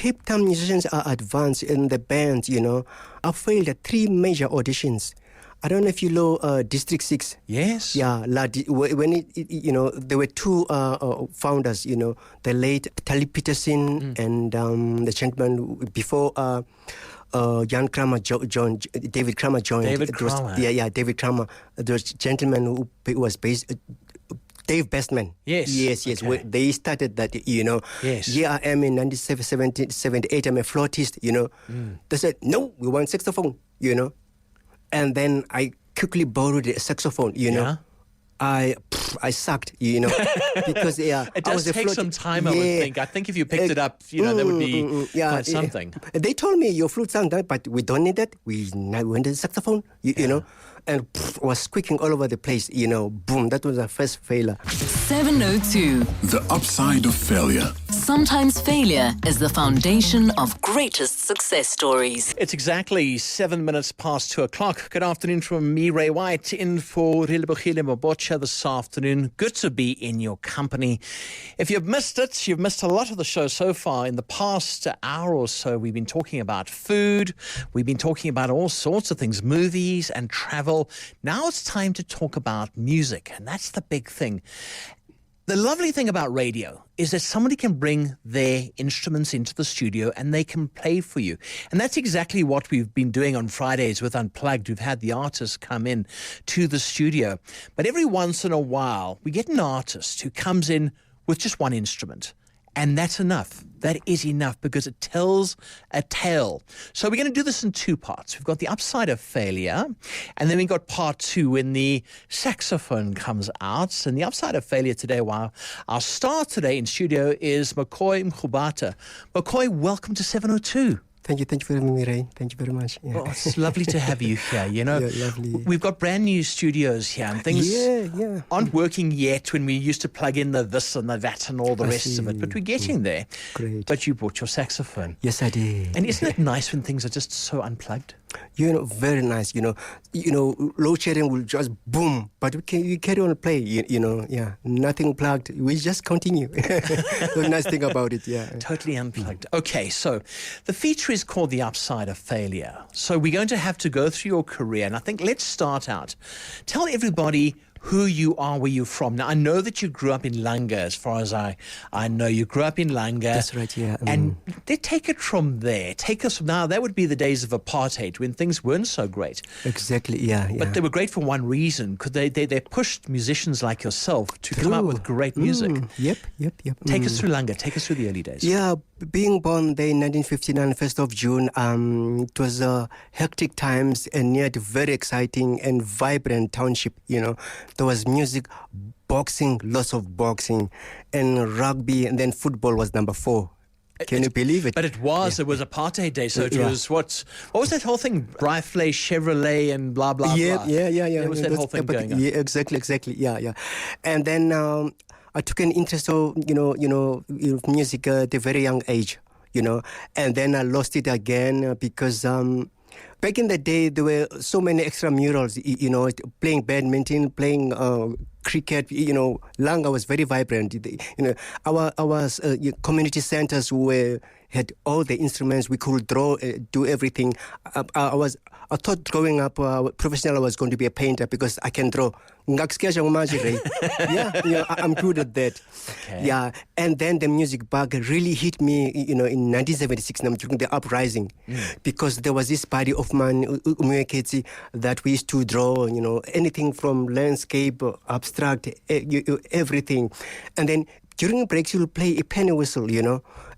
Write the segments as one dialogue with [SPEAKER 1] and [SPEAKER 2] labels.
[SPEAKER 1] Cape Town musicians are advanced in the bands, I failed at 3 major auditions. I don't know if you know District 6.
[SPEAKER 2] Yes.
[SPEAKER 1] Yeah, when there were 2 founders, the late Tally Peterson and the gentleman before Jan Kramer joined, David Kramer joined.
[SPEAKER 2] David Kramer.
[SPEAKER 1] David Kramer. There was a gentleman who was based... Dave Bestman.
[SPEAKER 2] Yes.
[SPEAKER 1] Okay. They started that,
[SPEAKER 2] Yes.
[SPEAKER 1] Here I am in 1978, I'm a flautist, They said, no, we want saxophone, And then I quickly borrowed a saxophone,
[SPEAKER 2] Yeah.
[SPEAKER 1] I sucked, because
[SPEAKER 2] It does take some time, I would think. I think if you picked it up, that would be quite something.
[SPEAKER 1] They told me your flute sound nice, but we don't need that. We went to the saxophone, you know, and was squeaking all over the place, boom. That was our first failure.
[SPEAKER 3] 702.
[SPEAKER 4] The upside of failure.
[SPEAKER 3] Sometimes failure is the foundation of greatest success stories.
[SPEAKER 2] It's exactly 7 minutes past 2 o'clock. Good afternoon from me, Ray White, in for Relebogile Mabotja this afternoon. Good to be in your company. If you've missed it, you've missed a lot of the show so far. In the past hour or so, we've been talking about food. We've been talking about all sorts of things, movies and travel. Now it's time to talk about music, and that's the big thing. The lovely thing about radio is that somebody can bring their instruments into the studio and they can play for you. And that's exactly what we've been doing on Fridays with Unplugged. We've had the artists come in to the studio. But every once in a while, we get an artist who comes in with just one instrument. And that's enough. That is enough because it tells a tale. So we're going to do this in 2 parts. We've got the upside of failure, and then we've got part 2 when the saxophone comes out. And the upside of failure today, our star today in studio is McCoy Mrubata. McCoy, welcome to 702.
[SPEAKER 1] Thank you for having me, Ray. Thank you very much. Yeah.
[SPEAKER 2] Well, it's lovely to have you here.
[SPEAKER 1] Yeah, lovely.
[SPEAKER 2] We've got brand new studios here, and things aren't working yet when we used to plug in the this and the that and all the rest of it. But we're getting there.
[SPEAKER 1] Great.
[SPEAKER 2] But you brought your saxophone.
[SPEAKER 1] Yes, I did.
[SPEAKER 2] And isn't it nice when things are just so unplugged?
[SPEAKER 1] Very nice. Load shedding will just boom, but you carry on and play. Nothing plugged. We just continue. The nice thing about it,
[SPEAKER 2] Totally unplugged. Okay, so the feature is called The Upside of Failure. So we're going to have to go through your career, and I think let's start out. Tell everybody who you are, where you're from. Now, I know that you grew up in Langa, as far as I know. You grew up in Langa.
[SPEAKER 1] That's right, yeah.
[SPEAKER 2] And they take it from there. Take us from now. That would be the days of apartheid when things weren't so great.
[SPEAKER 1] Exactly, yeah.
[SPEAKER 2] But they were great for one reason, because they pushed musicians like yourself to come up with great music.
[SPEAKER 1] Yep.
[SPEAKER 2] Take us through Langa. Take us through the early days.
[SPEAKER 1] Yeah, being born there in 1959, 1st of June, it was hectic times and yet very exciting and vibrant township, There was music, boxing, lots of boxing, and rugby, and then football was number 4. Can you believe it?
[SPEAKER 2] But it was apartheid day, so it was what was that whole thing? Bryflay, Chevrolet, and blah blah blah.
[SPEAKER 1] Yeah.
[SPEAKER 2] There was that whole thing going on.
[SPEAKER 1] Yeah, exactly. Yeah. And then I took an interest of music at a very young age, and then I lost it again because. Back in the day, there were so many extramurals, playing badminton, playing cricket, Langa was very vibrant. Our community centers had all the instruments. We could draw, do everything. I thought growing up, professional, I was going to be a painter because I can draw. I'm good at that.
[SPEAKER 2] Okay.
[SPEAKER 1] Yeah, and then the music bug really hit me, in 1976 during the uprising, because there was this buddy of mine, Umweketsi, that we used to draw, anything from landscape, abstract, everything. And then during breaks, you'll play a penny whistle,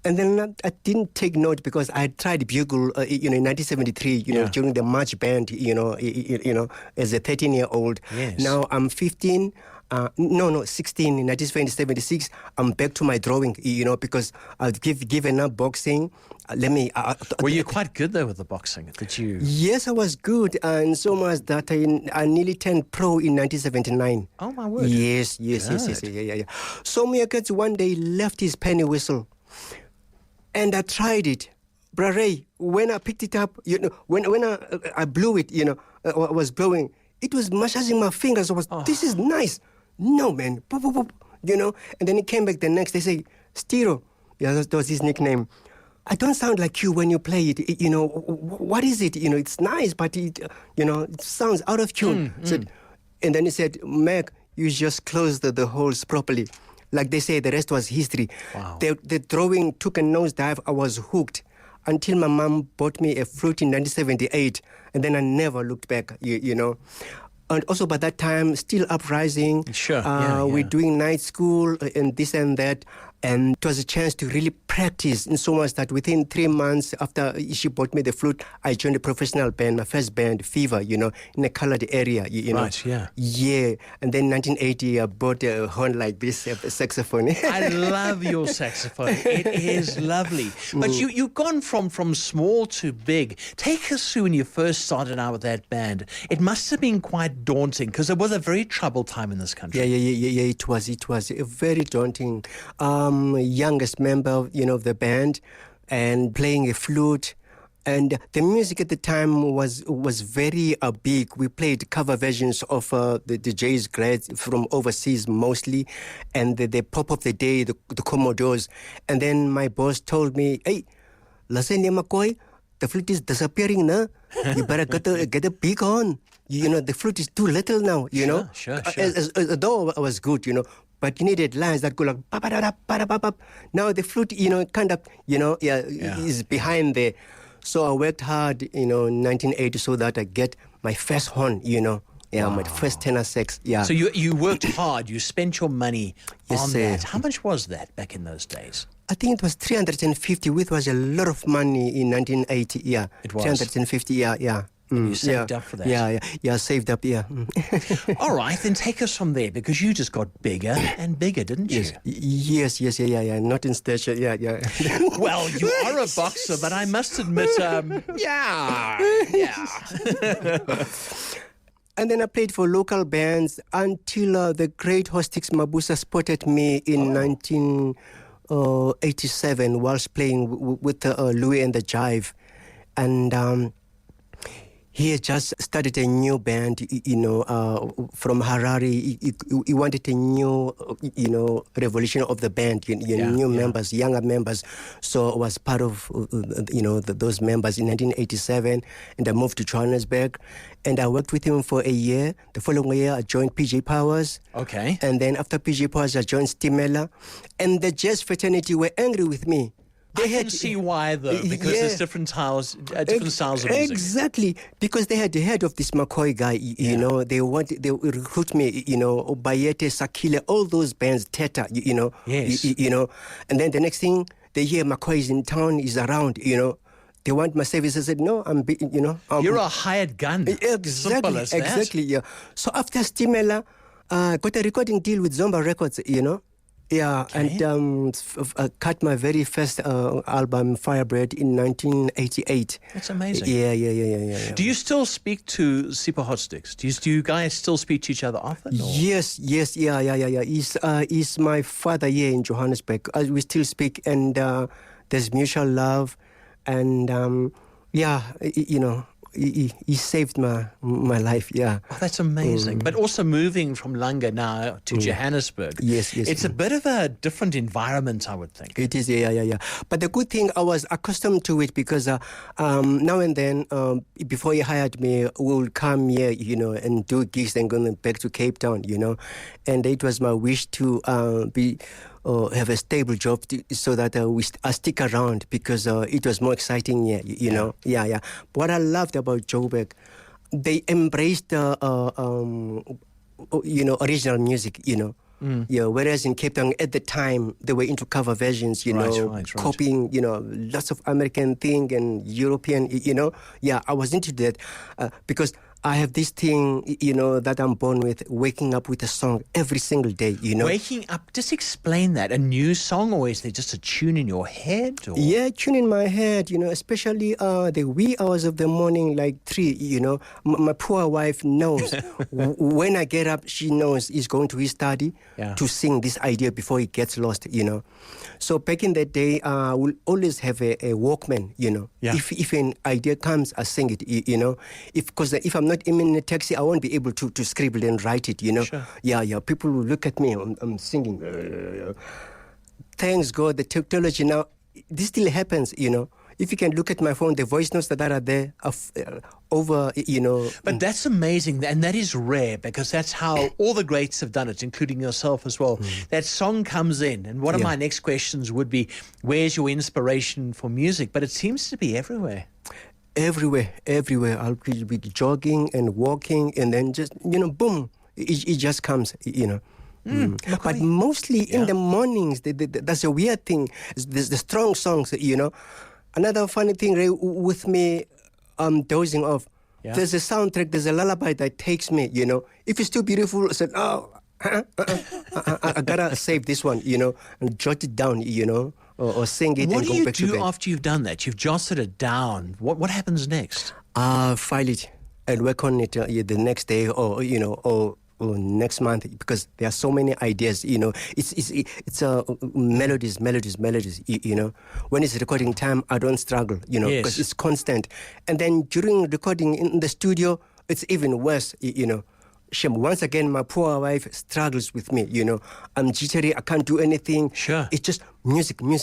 [SPEAKER 1] And then I didn't take note because I tried bugle, in 1973, during the march band, as a 13-year-old.
[SPEAKER 2] Yes.
[SPEAKER 1] Now I'm 15. 16 in 1976. I'm back to my drawing, because I've given up boxing.
[SPEAKER 2] Were you quite good though with the boxing? Did you?
[SPEAKER 1] Yes, I was good, and so much that I nearly turned pro in 1979.
[SPEAKER 2] Oh my word!
[SPEAKER 1] Yes. Yeah. So Miakats one day left his penny whistle, and I tried it. Ray, when I picked it up, when I blew it, I was blowing. It was massaging my fingers. This is nice. No, man. Boop, boop, boop, And then he came back the next day, say, Stiro. Yeah, that was his nickname. I don't sound like you when you play it. What is it? It's nice, but it sounds out of tune. And then he said, Mac, you just close the holes properly. Like they say, the rest was history.
[SPEAKER 2] Wow.
[SPEAKER 1] The drawing took a nosedive. I was hooked until my mom bought me a flute in 1978, and then I never looked back, And also by that time, still uprising.
[SPEAKER 2] Sure.
[SPEAKER 1] We're doing night school and this and that. And it was a chance to really practice in so much that within 3 months after she bought me the flute, I joined a professional band, my first band, Fever, in a colored area,
[SPEAKER 2] Right, yeah.
[SPEAKER 1] Yeah. And then 1980, I bought a horn like this, a saxophone.
[SPEAKER 2] I love your saxophone. It is lovely. But you've gone from small to big. Take us through when you first started out with that band. It must have been quite daunting because it was a very troubled time in this country.
[SPEAKER 1] Yeah. It was a very daunting. Youngest member of the band and playing a flute, and the music at the time was very big. We played cover versions of the jazz greats from overseas mostly, and the pop of the day, the Commodores. And then my boss told me, "Hey, listen, McCoy, the flute is disappearing now. You better get a big horn. The flute is too little now.
[SPEAKER 2] Sure.
[SPEAKER 1] Although I was good, but you needed lines that go like ba-ba-da-da-ba-da-ba-ba. Now the flute, is behind there. So I worked hard, in 1980 so that I get my first horn, my first tenor sax,
[SPEAKER 2] So you worked hard. You spent your money on
[SPEAKER 1] sir.
[SPEAKER 2] that. How much was that back in those days?
[SPEAKER 1] I think it was 350, which was a lot of money in 1980, yeah.
[SPEAKER 2] It was.
[SPEAKER 1] 350, yeah.
[SPEAKER 2] You saved up for that.
[SPEAKER 1] Yeah, saved up, yeah.
[SPEAKER 2] All right, then take us from there, because you just got bigger and bigger, didn't you?
[SPEAKER 1] Yes, yeah. Not in stature, yeah.
[SPEAKER 2] Well, you are a boxer, but I must admit, yeah.
[SPEAKER 1] And then I played for local bands until the great Hostix Mabusa spotted me in 1987 whilst playing with Louis and the Jive. And he had just started a new band, from Harare. He wanted a new, revolution of the band, new members, younger members. So I was part of, those members in 1987, and I moved to Johannesburg, and I worked with him for a year. The following year, I joined PJ Powers.
[SPEAKER 2] Okay.
[SPEAKER 1] And then after PJ Powers, I joined Stimela, and the jazz fraternity were angry with me.
[SPEAKER 2] I can see why, though, because there's different styles of music.
[SPEAKER 1] Exactly, because they had heard of this McCoy guy, they recruit me, Bayete, Sakile, all those bands, Teta,
[SPEAKER 2] Yes.
[SPEAKER 1] And then the next thing, they hear McCoy is in town, is around, they want my service. I said, no,
[SPEAKER 2] You're a hired gun. Simple as that.
[SPEAKER 1] Exactly, yeah. So after Stimela, got a recording deal with Zomba Records, Yeah,
[SPEAKER 2] Okay.
[SPEAKER 1] and I cut my very first album, Firebread, in 1988.
[SPEAKER 2] That's amazing.
[SPEAKER 1] Yeah.
[SPEAKER 2] Do you still speak to Sipho Hotsticks? Do you guys still speak to each other often? Or?
[SPEAKER 1] Yes, yeah. He's my father here in Johannesburg. We still speak, and there's mutual love, and he saved my life, yeah.
[SPEAKER 2] Oh, that's amazing. But also moving from Langa now to Johannesburg.
[SPEAKER 1] Yes.
[SPEAKER 2] It's a bit of a different environment, I would think.
[SPEAKER 1] It is, yeah. But the good thing, I was accustomed to it because now and then, before he hired me, we would come here, and do gigs and go back to Cape Town, And it was my wish to have a stable job so that I stick around because it was more exciting here, Yeah. But what I loved about Joburg, they embraced original music, Yeah, whereas in Cape Town at the time they were into cover versions,
[SPEAKER 2] Right.
[SPEAKER 1] copying, lots of American thing and European, Yeah, I was into that because I have this thing, that I'm born with, waking up with a song every single day,
[SPEAKER 2] Waking up, just explain that. A new song, or is there just a tune in your head? Or?
[SPEAKER 1] Yeah, tune in my head, especially the wee hours of the morning, like 3, My poor wife knows. When I get up, she knows he's going to his study to sing this idea before he gets lost, So back in the day, I will always have a Walkman,
[SPEAKER 2] Yeah.
[SPEAKER 1] If an idea comes, I sing it, Because if I'm not in a taxi, I won't be able to scribble and write it,
[SPEAKER 2] Sure.
[SPEAKER 1] Yeah. People will look at me, I'm singing. Thanks God, the technology now, this still happens, If you can look at my phone, the voice notes that are there are over,
[SPEAKER 2] But that's amazing, and that is rare, because that's how all the greats have done it, including yourself as well. That song comes in, and one of my next questions would be, where's your inspiration for music? But it seems to be everywhere.
[SPEAKER 1] Everywhere. I'll be jogging and walking, and then just, boom, it just comes, But mostly in the mornings, that's a weird thing. There's the strong songs, Another funny thing, Ray, with me dozing off, there's a soundtrack, there's a lullaby that takes me, If it's too beautiful, I said, I gotta save this one, and jot it down, or sing it and go back to bed.
[SPEAKER 2] What do you do after you've done that? You've jotted it down. What happens next?
[SPEAKER 1] File it and work on it the next day or next month, because there are so many ideas, it's melodies, When it's recording time, I don't struggle, because it's constant. And then during recording in the studio, it's even worse, Once again, my poor wife struggles with me, I'm jittery, I can't do anything.
[SPEAKER 2] Sure.
[SPEAKER 1] It's just music, When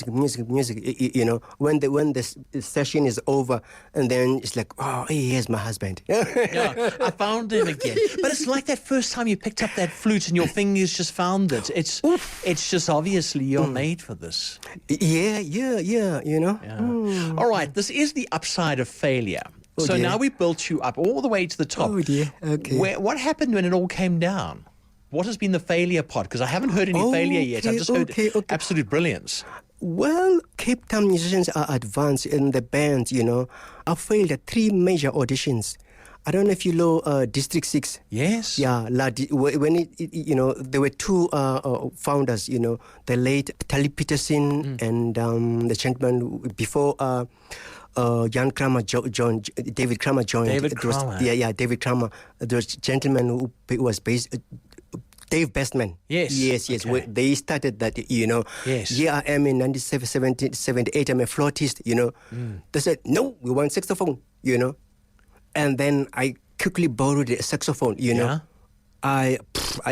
[SPEAKER 1] the session is over, and then it's like, oh, here's my husband.
[SPEAKER 2] I found him again. But it's like that first time you picked up that flute and your fingers just found it. It's just obviously you're made for this.
[SPEAKER 1] Yeah.
[SPEAKER 2] All right, this is the upside of failure. So now we built you up all the way to the top.
[SPEAKER 1] Oh, dear. Okay.
[SPEAKER 2] What happened when it all came down? What has been the failure part? Because I haven't heard any failure yet. I've just heard absolute brilliance.
[SPEAKER 1] Well, Cape Town musicians are advanced in the bands, I failed at 3 major auditions. I don't know if you know District 6.
[SPEAKER 2] Yes.
[SPEAKER 1] Yeah, when there were 2 founders, the late Tali Peterson and the gentleman before... David Kramer joined.
[SPEAKER 2] David Kramer.
[SPEAKER 1] David Kramer. There was a gentleman who was based... Dave Bestman. Yes.
[SPEAKER 2] Okay.
[SPEAKER 1] They started that,
[SPEAKER 2] Yes.
[SPEAKER 1] Here I am in 1978, I'm a flautist, They said, no, we want saxophone, And then I quickly borrowed a saxophone,
[SPEAKER 2] Yeah.
[SPEAKER 1] I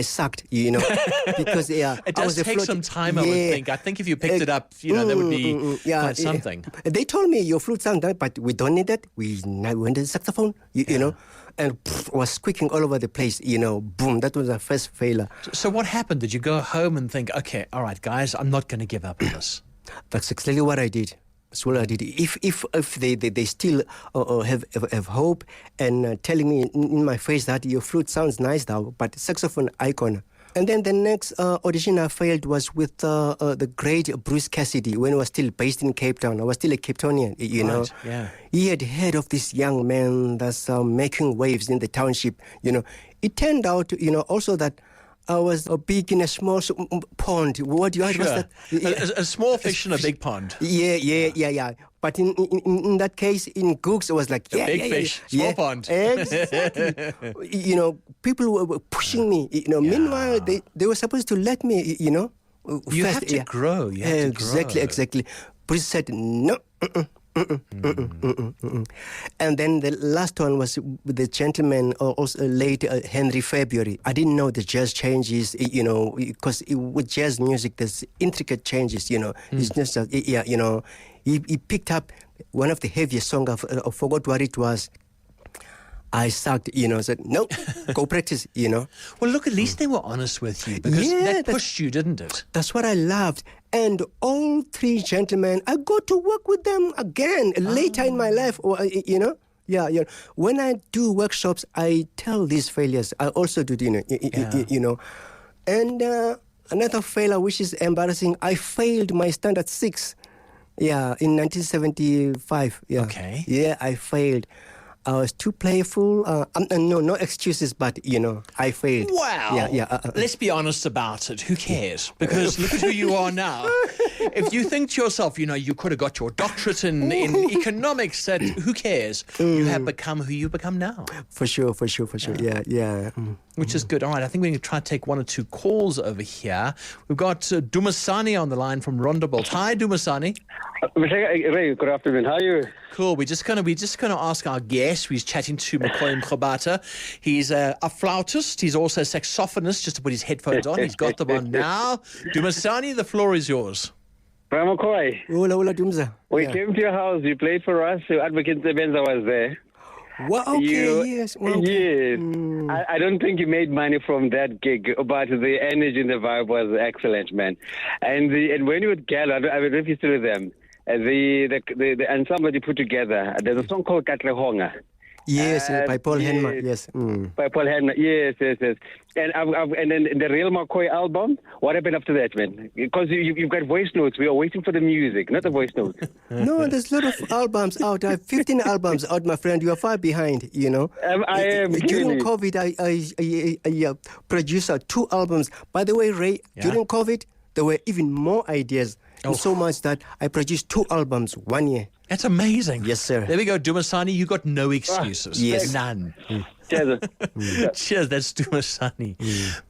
[SPEAKER 1] sucked, because
[SPEAKER 2] It does take some time, I would think. I think if you picked it up, that would be quite something.
[SPEAKER 1] They told me your flute sounds nice, but we don't need that. We need the saxophone, and was squeaking all over the place, boom. That was our first failure.
[SPEAKER 2] So what happened? Did you go home and think, okay, all right, guys, I'm not going to give up on this?
[SPEAKER 1] That's exactly what I did. That's what I did. If they still have hope and telling me in my face that your flute sounds nice now, but saxophone icon. And then the next audition I failed was with the great Bruce Cassidy when I was still based in Cape Town. I was still a Cape Townian, know.
[SPEAKER 2] Yeah.
[SPEAKER 1] He had heard of this young man that's making waves in the township, It turned out, also that I was big in a small pond. What do you
[SPEAKER 2] Sure.
[SPEAKER 1] that?
[SPEAKER 2] A small fish in a big pond.
[SPEAKER 1] Yeah. But in that case, in Googs, it was like,
[SPEAKER 2] big fish, small pond.
[SPEAKER 1] Exactly. People were pushing me. Meanwhile, they were supposed to let me,
[SPEAKER 2] You have to grow. You have to grow.
[SPEAKER 1] Exactly. Bruce said, no. And then the last one was with the gentleman, also late Henry February. I didn't know the jazz changes, because with jazz music, there's intricate changes, It's just, he picked up one of the heaviest songs. I forgot what it was. I sucked, said, no, go practice,
[SPEAKER 2] Well, look, at least they were honest with you, because that pushed you, didn't it?
[SPEAKER 1] That's what I loved. And all 3 gentlemen, I got to work with them again later in my life, or, Yeah. When I do workshops, I tell these failures. I also do, And another failure, which is embarrassing, I failed my standard 6. Yeah, in 1975. Yeah.
[SPEAKER 2] Okay.
[SPEAKER 1] Yeah, I failed. I was too playful. No excuses, but, I failed.
[SPEAKER 2] Wow.
[SPEAKER 1] Yeah.
[SPEAKER 2] Let's be honest about it. Who cares? Because look at who you are now. If you think to yourself, you could have got your doctorate in economics, that who cares? You have become who you become now.
[SPEAKER 1] For sure. Yeah.
[SPEAKER 2] Which is good. All right, I think we're going to try to take 1 or 2 calls over here. We've got Dumasani on the line from Rondebolt. Hi, Dumasani.
[SPEAKER 5] Good afternoon. How are you?
[SPEAKER 2] Cool. We're just going to ask our guest. He's chatting to McCoy Mrubata. He's a flautist. He's also a saxophonist. Just to put his headphones on. He's got them on now. Dumasani, the floor is yours.
[SPEAKER 5] McCoy,
[SPEAKER 1] Hola, Dumza.
[SPEAKER 5] we came to your house. You played for us. Advocate Sebenza was there.
[SPEAKER 1] Well, okay, yes. Well, okay.
[SPEAKER 5] Yes. I don't think you made money from that gig, but the energy and the vibe was excellent, man. And when you would gather, I don't know if you still with them. The ensemble you put together. There's a song called Katlehonga.
[SPEAKER 1] Yes, by Paul Henma, yes.
[SPEAKER 5] By Paul Henma, yes. And then the Real McCoy album, what happened after that, man? Because you've got voice notes. We are waiting for the music, not the voice notes.
[SPEAKER 1] No, there's a lot of albums out. I have 15 albums out, my friend. You are far behind, you know.
[SPEAKER 5] I am.
[SPEAKER 1] During COVID, I produced 2 albums. By the way, Ray, during COVID, there were even more ideas. And so much that I produced 2 albums 1 year.
[SPEAKER 2] That's amazing.
[SPEAKER 1] Yes, sir.
[SPEAKER 2] There we go, Dumasani. You got no excuses.
[SPEAKER 1] Yes.
[SPEAKER 2] None.
[SPEAKER 5] Cheers.
[SPEAKER 2] Cheers, that's Dumasani.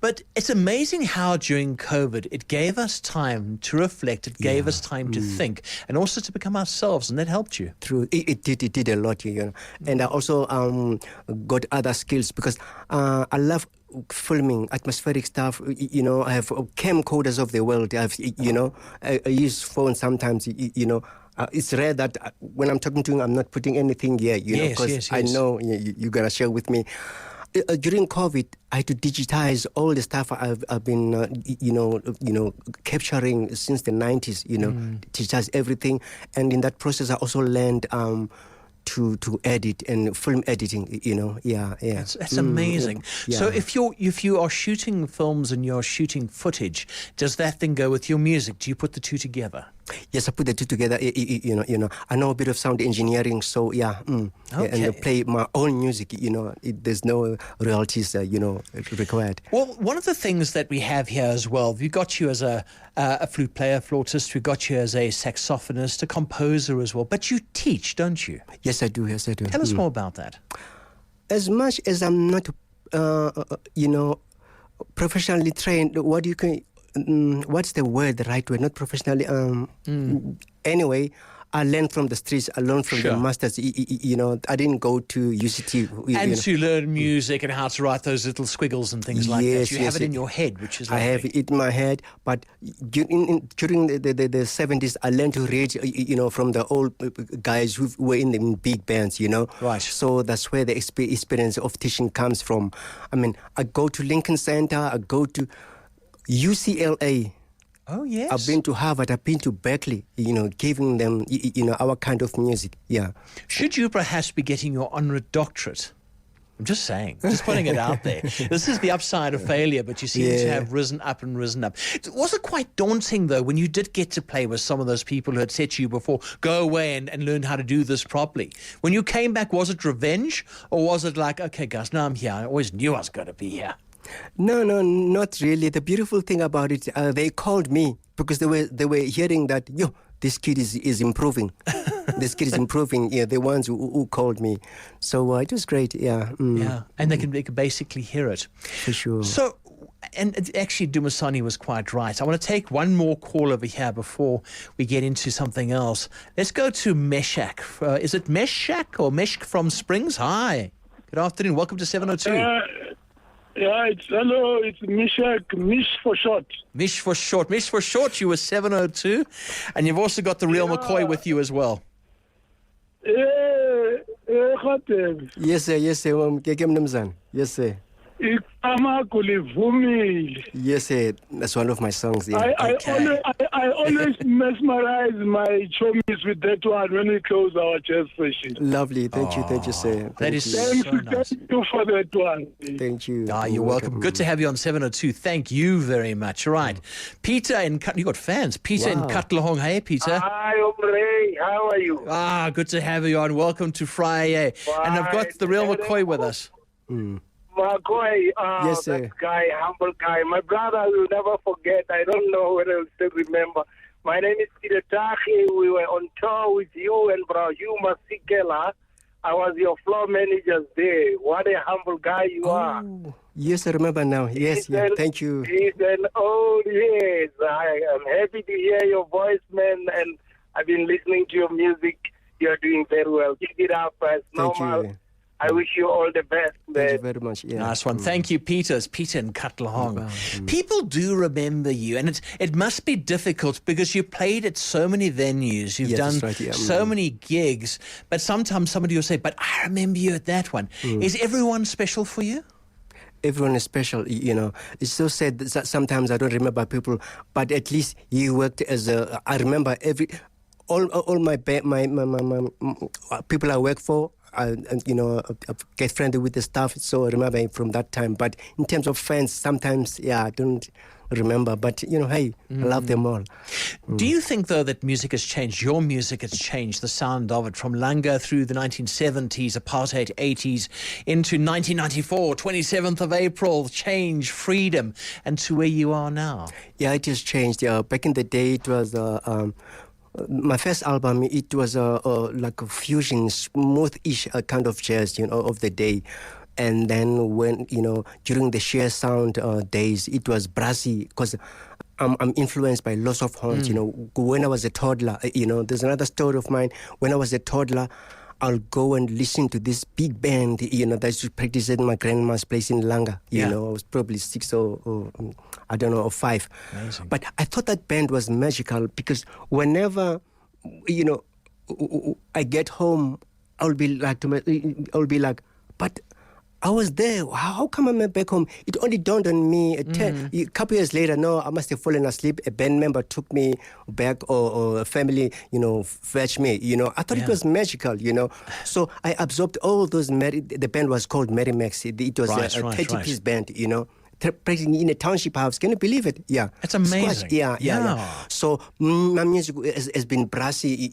[SPEAKER 2] But it's amazing how during COVID it gave us time to reflect, it gave us time to think, and also to become ourselves, and that helped you.
[SPEAKER 1] True, it did a lot, you know. And I also got other skills because I love filming atmospheric stuff. You know, I have camcorders of the world. I have, you know, I use phones sometimes. You know. It's rare that when I'm talking to you, I'm not putting anything here, you know, because I know you're going to share with me. During COVID, I had to digitize all the stuff I've been, capturing since the 90s, you know, digitize everything. And in that process, I also learned to edit and film editing, you know. That's
[SPEAKER 2] amazing.
[SPEAKER 1] Yeah.
[SPEAKER 2] So if you are shooting films and you're shooting footage, does that then go with your music? Do you put the two together?
[SPEAKER 1] Yes, I put the two together. You know, I know a bit of sound engineering, so and I play my own music. You know, there's no royalties, required.
[SPEAKER 2] Well, one of the things that we have here as well, we've got you as a flute player, flautist. We've got you as a saxophonist, a composer as well. But you teach, don't you?
[SPEAKER 1] Yes, I do.
[SPEAKER 2] Tell us more about that.
[SPEAKER 1] As much as I'm not, professionally trained, what's the word, the right word? Not professionally. Anyway, I learned from the streets. I learned from the masters. You know, I didn't go to UCT.
[SPEAKER 2] And to learn music and how to write those little squiggles and things like that. You have it in your head, which is lovely.
[SPEAKER 1] I have it in my head. But during the 70s, I learned to read, from the old guys who were in the big bands, you know.
[SPEAKER 2] Right.
[SPEAKER 1] So that's where the experience of teaching comes from. I mean, I go to Lincoln Center. I go to UCLA.
[SPEAKER 2] Oh, yes.
[SPEAKER 1] I've been to Harvard, I've been to Berkeley, giving them, our kind of music, yeah.
[SPEAKER 2] Should you perhaps be getting your honorary doctorate? I'm just saying, just putting it out there. This is the upside of failure, but you seem to have risen up. Was it quite daunting, though, when you did get to play with some of those people who had said to you before, go away and learn how to do this properly? When you came back, was it revenge? Or was it like, okay, guys, now I'm here. I always knew I was going to be here.
[SPEAKER 1] No, not really. The beautiful thing about it, they called me because they were hearing that, this kid is improving. This kid is improving. Yeah, the ones who called me. So it was great. Yeah.
[SPEAKER 2] Yeah, and they can basically hear it.
[SPEAKER 1] For sure.
[SPEAKER 2] So, and actually, Dumasani was quite right. I want to take one more call over here before we get into something else. Let's go to Meshach. Is it Meshach or Meshk from Springs? Hi. Good afternoon. Welcome to 702.
[SPEAKER 6] Hello, it's Mishak, Mish for short.
[SPEAKER 2] Mish for short, you were 702. And you've also got the Real McCoy with you as well.
[SPEAKER 1] Yes, sir. Yes, sir. Yes, sir. That's one of my songs. Yeah.
[SPEAKER 6] I always mesmerize my chomis with that one when we close our jazz session.
[SPEAKER 1] Lovely. Thank you, sir.
[SPEAKER 2] That is so nice.
[SPEAKER 6] Thank you for that one.
[SPEAKER 1] Thank you.
[SPEAKER 2] You're welcome. Good to have you on 702. Thank you very much. All right. Peter in you got fans. Peter in Katlehong. Hey, Peter.
[SPEAKER 7] Hi, Ray. How are you?
[SPEAKER 2] Good to have you on. Welcome to Friday. And I've got the Real McCoy with us.
[SPEAKER 7] McCoy,
[SPEAKER 1] yes, sir.
[SPEAKER 7] That guy, humble guy. My brother will never forget. I don't know whether he'll still remember. My name is Peter Tachi. We were on tour with you and Bro Hugh Masikela. I was your floor manager there. What a humble guy you are.
[SPEAKER 1] Yes, I remember now. Yes, thank you.
[SPEAKER 7] He's an old, yes. I am happy to hear your voice, man, and I've been listening to your music. You're doing very well. Keep it up as normal. I wish you all the best,
[SPEAKER 1] Thank you
[SPEAKER 7] man.
[SPEAKER 1] very much. Yeah.
[SPEAKER 2] Nice one. Thank you, Peter. It's Peter in Katlehong. People do remember you, and it must be difficult because you played at so many venues. You've
[SPEAKER 1] Yeah,
[SPEAKER 2] done
[SPEAKER 1] that's right, yeah.
[SPEAKER 2] so many gigs, but sometimes somebody will say, but I remember you at that one. Is everyone special for you?
[SPEAKER 1] Everyone is special, It's so sad that sometimes I don't remember people, but at least you worked as a. I remember all my people I work for. I get friendly with the staff, so I remember from that time. But in terms of friends, sometimes, I don't remember. But, hey, I love them all.
[SPEAKER 2] Do you think, though, that music has changed? Your music has changed, the sound of it, from Langa through the 1970s, apartheid 80s, into 1994, 27th of April, change, freedom, and to where you are now?
[SPEAKER 1] Yeah, it has changed. Back in the day, it was... my first album, it was like a fusion, smooth-ish kind of jazz, of the day. And then when, during the sheer sound days, it was brassy because I'm influenced by lots of horns. When I was a toddler, there's another story of mine. When I was a toddler, I'll go and listen to this big band, that used to practice at my grandma's place in Langa. I was probably 6 or I don't know, or 5.
[SPEAKER 2] Amazing.
[SPEAKER 1] But I thought that band was magical because whenever, I get home, I'll be like, but I was there. How come I'm back home? It only dawned on me a couple years later. No, I must have fallen asleep. A band member took me back, or a family, fetched me. I thought it was magical. So I absorbed all those. The band was called Mary Max. It was a 30-piece band. Practicing in a township house. Can you believe it? Yeah.
[SPEAKER 2] That's amazing.
[SPEAKER 1] Yeah. So my music has been brassy,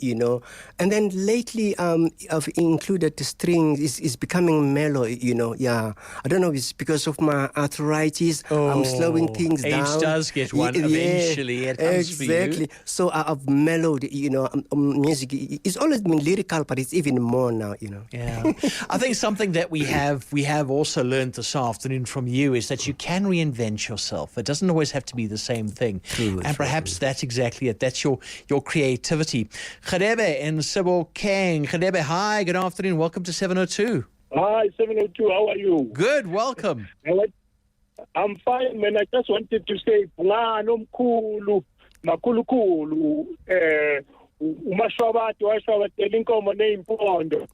[SPEAKER 1] And then lately, I've included the strings. It's becoming mellow, Yeah. I don't know if it's because of my arthritis. I'm slowing things down.
[SPEAKER 2] Age does get one eventually. It comes
[SPEAKER 1] exactly.
[SPEAKER 2] For you.
[SPEAKER 1] So I've mellowed, music. It's always been lyrical, but it's even more now,
[SPEAKER 2] Yeah. I think something that we have also learned this afternoon from you is that you can reinvent yourself. It doesn't always have to be the same thing.
[SPEAKER 1] True,
[SPEAKER 2] and perhaps that's exactly it. That's your creativity. Gerebe and Sybil Kang. Gerebe, hi, good afternoon. Welcome to 702.
[SPEAKER 6] Hi, 702. How are you?
[SPEAKER 2] Good, welcome.
[SPEAKER 6] I'm fine, man. I just wanted to say, Mkhulu, Makulukulu,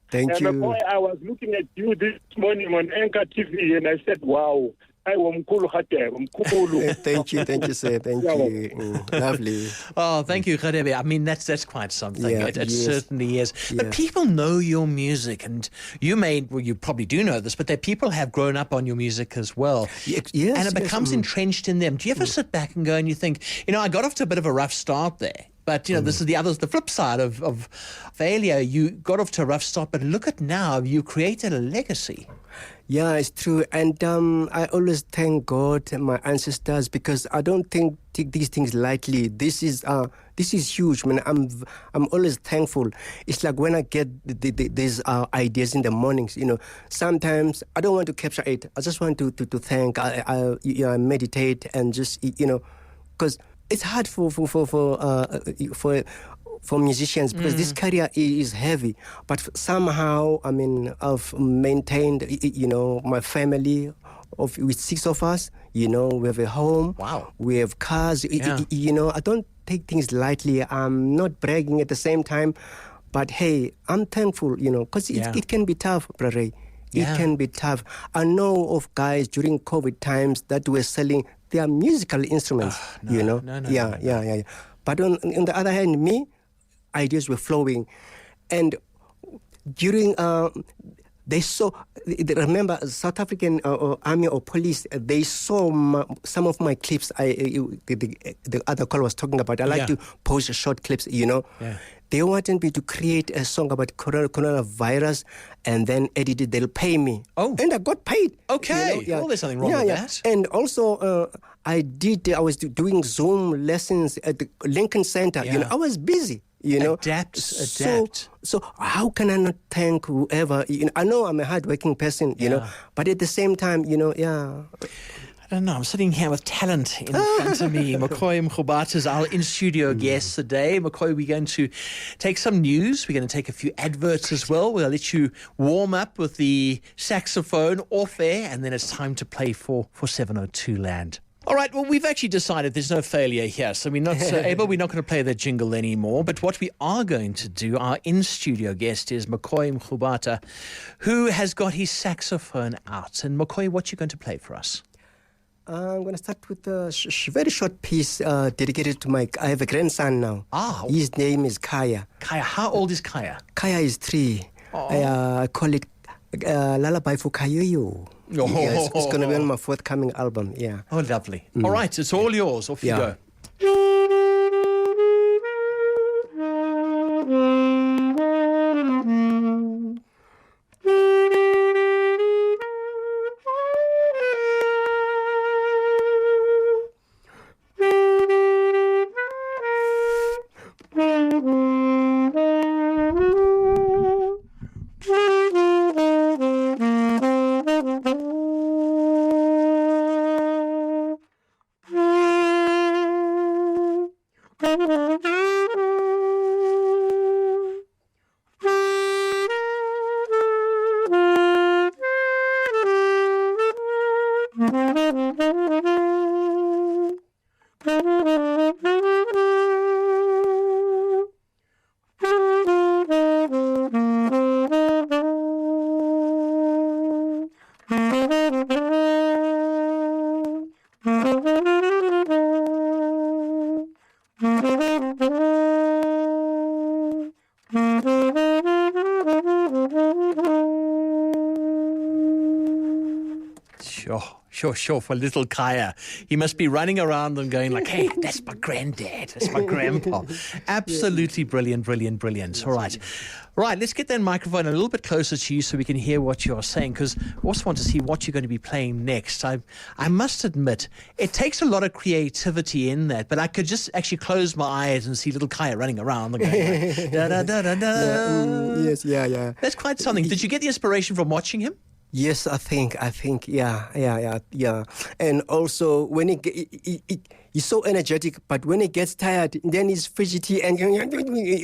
[SPEAKER 1] Thank you.
[SPEAKER 6] Boy, I was looking at you this morning on Anchor TV and I said, wow.
[SPEAKER 1] Thank you, sir. Thank you. Lovely.
[SPEAKER 2] Oh, thank you, Gerebe. I mean, that's quite something.
[SPEAKER 1] Yeah,
[SPEAKER 2] It
[SPEAKER 1] yes.
[SPEAKER 2] certainly is.
[SPEAKER 1] Yeah.
[SPEAKER 2] But people know your music, and you probably do know this, but that people have grown up on your music as well.
[SPEAKER 1] Yes,
[SPEAKER 2] and it becomes entrenched in them. Do you ever sit back and go and you think, I got off to a bit of a rough start there, but this is the flip side of failure. You got off to a rough start, but look at now, you created a legacy.
[SPEAKER 1] Yeah, it's true. And I always thank God and my ancestors because I don't take these things lightly. This is huge, man. I'm always thankful. It's like when I get these ideas in the mornings, sometimes I don't want to capture it. I just want to thank. I meditate and just, because it's hard for musicians because this career is heavy, but somehow I've maintained my family with 6 of us. We have a home.
[SPEAKER 2] Wow.
[SPEAKER 1] We have cars. I don't take things lightly. I'm not bragging at the same time, but hey, I'm thankful, because it can be tough, Brare. It can be tough. I know of guys during COVID times that were selling their musical instruments.
[SPEAKER 2] No.
[SPEAKER 1] Yeah. But on the other hand, ideas were flowing, and during they saw. Remember, South African army or police. They saw some of my clips. The other caller was talking about. I like to post short clips.
[SPEAKER 2] Yeah.
[SPEAKER 1] They wanted me to create a song about coronavirus and then edit it. They'll pay me.
[SPEAKER 2] Oh.
[SPEAKER 1] And I got paid.
[SPEAKER 2] Okay. Well, there's nothing wrong with that.
[SPEAKER 1] And also, I was doing Zoom lessons at the Lincoln Center.
[SPEAKER 2] Yeah.
[SPEAKER 1] I was busy.
[SPEAKER 2] Adapt.
[SPEAKER 1] So how can I not thank whoever? I know I'm a hardworking person, but at the same time,
[SPEAKER 2] I don't know, I'm sitting here with talent in front of me. McCoy Mrubata is our in-studio guest today. McCoy, we're going to take some news. We're going to take a few adverts as well. We'll let you warm up with the saxophone off air, and then it's time to play for 702 Land. All right, well, we've actually decided there's no failure here, so we're not able. We're not going to play that jingle anymore. But what we are going to do, our in-studio guest is McCoy Mrubata, who has got his saxophone out. And McCoy, what you going to play for us?
[SPEAKER 1] I'm going to start with a very short piece dedicated to I have a grandson now. His name is Kaya.
[SPEAKER 2] Kaya, how old is Kaya?
[SPEAKER 1] Kaya is 3. I call it Lullaby for Kayoyo. Yeah, it's going to be on my forthcoming album, yeah.
[SPEAKER 2] Oh, lovely. All right, it's all yours. Off you go. Sure, for little Kaya. He must be running around and going like, hey, that's my granddad, that's my grandpa. Absolutely brilliant. All right, let's get that microphone a little bit closer to you so we can hear what you're saying, because I also want to see what you're going to be playing next. I must admit, it takes a lot of creativity in that, but I could just actually close my eyes and see little Kaya running around and going like, da-da-da-da-da.
[SPEAKER 1] Yes, yeah.
[SPEAKER 2] That's quite something. Did you get the inspiration from watching him?
[SPEAKER 1] Yes, I think, yeah. And also, when he's so energetic, but when he gets tired, then he's fidgety and, and then he's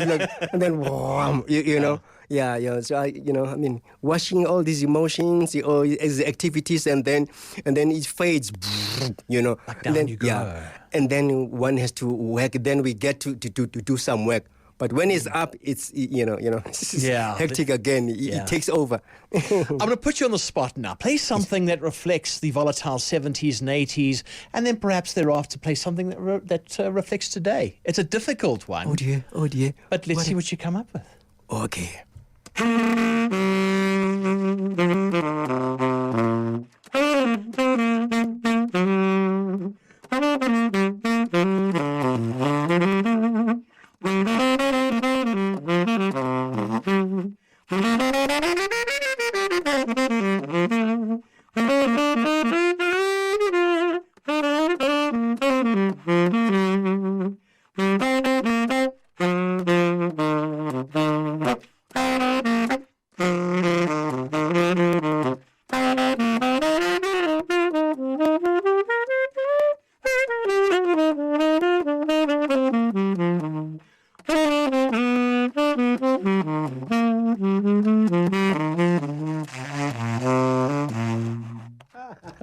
[SPEAKER 1] like, and then, you know. Yeah. So washing all these emotions or his activities, and then it fades,
[SPEAKER 2] Like down
[SPEAKER 1] then,
[SPEAKER 2] you go.
[SPEAKER 1] Yeah. And then one has to work. Then we get to do some work. But when it's up, it's, hectic again. It takes over.
[SPEAKER 2] I'm going to put you on the spot now. Play something that reflects the volatile 70s and 80s, and then perhaps thereafter play something that reflects today. It's a difficult one.
[SPEAKER 1] Oh dear.
[SPEAKER 2] But let's see what you come up with.
[SPEAKER 1] Okay.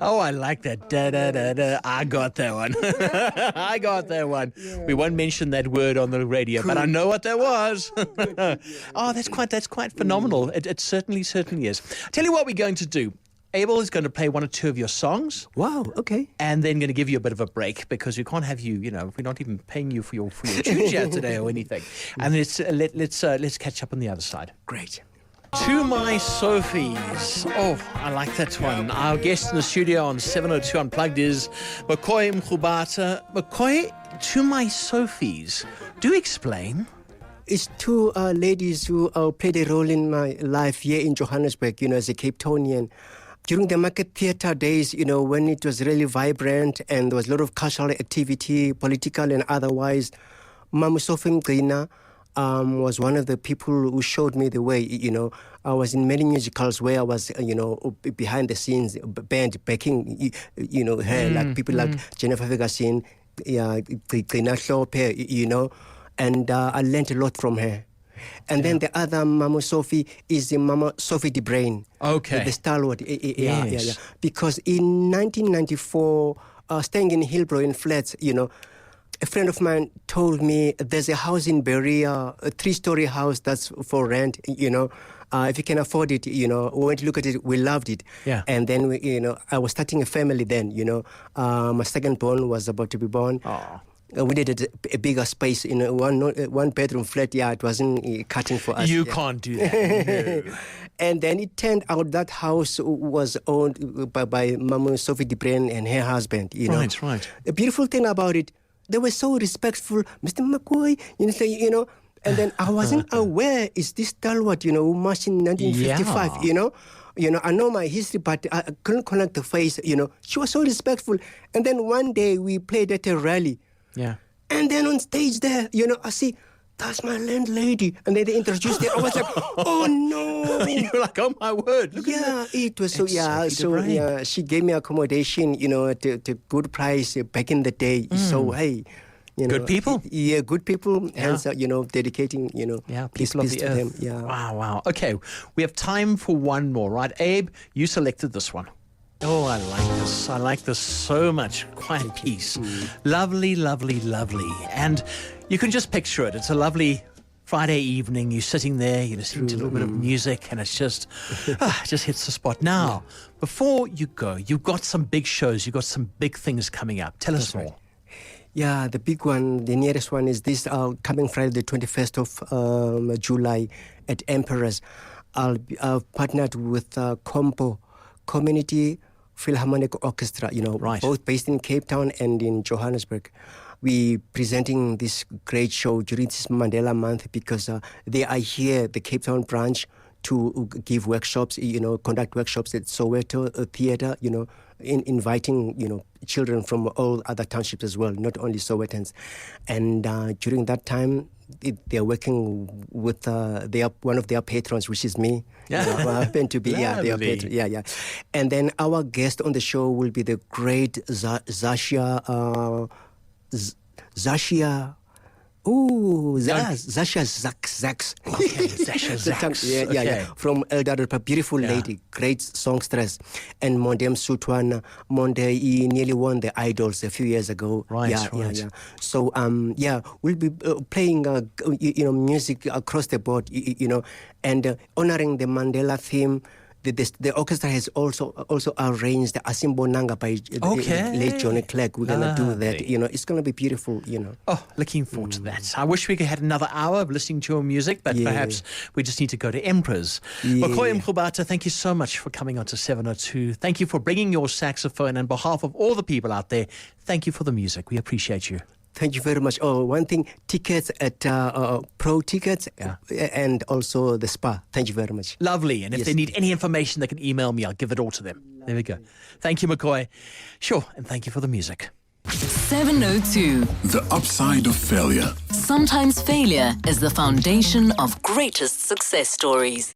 [SPEAKER 2] Oh, I like that. Da-da-da-da. I got that one. Yeah. We won't mention that word on the radio, but I know what that was. Oh, that's quite phenomenal. It certainly is. Tell you what we're going to do. Abel is going to play one or two of your songs.
[SPEAKER 1] Wow, okay.
[SPEAKER 2] And then going to give you a bit of a break, because we can't have you, we're not even paying you for your tunes here today or anything. And let's catch up on the other side.
[SPEAKER 1] Great.
[SPEAKER 2] To My Sophies. Oh, I like that one. Our guest in the studio on 702 Unplugged is McCoy Mrubata. McCoy, To My Sophies. Do explain.
[SPEAKER 1] It's two ladies who played a role in my life here in Johannesburg, as a Cape Townian. During the market theatre days, when it was really vibrant and there was a lot of cultural activity, political and otherwise, Mamu Sophie Mgcina, was one of the people who showed me the way. I was in many musicals where I was, behind the scenes, band backing, her, like people like Jennifer Ferguson, Gina Hlope, and I learned a lot from her. And then the other Mama Sophie is Mama Sophie de Brain.
[SPEAKER 2] Okay.
[SPEAKER 1] The stalwart.
[SPEAKER 2] Yes.
[SPEAKER 1] Because in 1994, staying in Hillbrow in flats, a friend of mine told me there's a house in Berea, a 3-story house that's for rent, if you can afford it, we went to look at it, we loved it.
[SPEAKER 2] Yeah.
[SPEAKER 1] And then, I was starting a family then, my second born was about to be born.
[SPEAKER 2] Oh.
[SPEAKER 1] We needed a bigger space in a one bedroom flat. Yeah, it wasn't cutting for us.
[SPEAKER 2] You can't do that. No.
[SPEAKER 1] And then it turned out that house was owned by Mama Sophie de Brain and her husband.
[SPEAKER 2] Right.
[SPEAKER 1] The beautiful thing about it, they were so respectful, Mr. McCoy. And then I wasn't aware is this stalwart, who marched in 1955. I know my history, but I couldn't connect the face. She was so respectful. And then one day we played at a rally.
[SPEAKER 2] Yeah.
[SPEAKER 1] And then on stage there, I see, that's my landlady. And then they introduced her. I was like, oh no.
[SPEAKER 2] You're like, oh my word. Look at that.
[SPEAKER 1] It was so, she gave me accommodation, at a good price back in the day. So, hey,
[SPEAKER 2] good people.
[SPEAKER 1] Yeah, good people. Hence, dedicating,
[SPEAKER 2] people of the
[SPEAKER 1] to
[SPEAKER 2] earth.
[SPEAKER 1] them. Yeah.
[SPEAKER 2] Wow. Okay, we have time for one more, right? Abe, you selected this one. Oh, I like this. I like this so much. Quiet Peace. Lovely, lovely, lovely. And you can just picture it. It's a lovely Friday evening. You're sitting there, you're listening to a little bit of music, and it's just, it just hits the spot. Now, before you go, you've got some big shows. You've got some big things coming up. Tell us more.
[SPEAKER 1] Yeah, the big one, the nearest one is this coming Friday, the 21st of July at Emperor's. I've partnered with Compo, Community Philharmonic Orchestra, both based in Cape Town and in Johannesburg. We presenting this great show during this Mandela month because they are here, the Cape Town branch, to give workshops, conduct workshops at Soweto Theatre, inviting, children from all other townships as well, not only Sowetans. And during that time, they're working with one of their patrons, which is me.
[SPEAKER 2] Yeah.
[SPEAKER 1] I happen to be their patron. Yeah. And then our guest on the show will be the great Zasha. Zasha Zax.
[SPEAKER 2] Okay, Zasha Zax.
[SPEAKER 1] Yeah. From Eldorado, beautiful lady, great songstress. And Mondem Sutwana, Monde nearly won the Idols a few years ago.
[SPEAKER 2] Right.
[SPEAKER 1] Yeah. So, we'll be playing, music across the board, and honoring the Mandela theme. The orchestra has also arranged the Asimbo Nanga by late Johnny Clegg. We're going to do that. It's going to be beautiful,
[SPEAKER 2] Oh, looking forward to that. I wish we could have had another hour of listening to your music, but perhaps we just need to go to Emperor's. McCoy Mrubata, thank you so much for coming on to 702. Thank you for bringing your saxophone. On behalf of all the people out there, thank you for the music. We appreciate you.
[SPEAKER 1] Thank you very much. Oh, one thing, tickets at Pro Tickets and also the Spa. Thank you very much.
[SPEAKER 2] Lovely. And if they need any information, they can email me. I'll give it all to them. There we go. Thank you, McCoy. Sure. And thank you for the music.
[SPEAKER 3] 702.
[SPEAKER 4] The upside of failure.
[SPEAKER 3] Sometimes failure is the foundation of greatest success stories.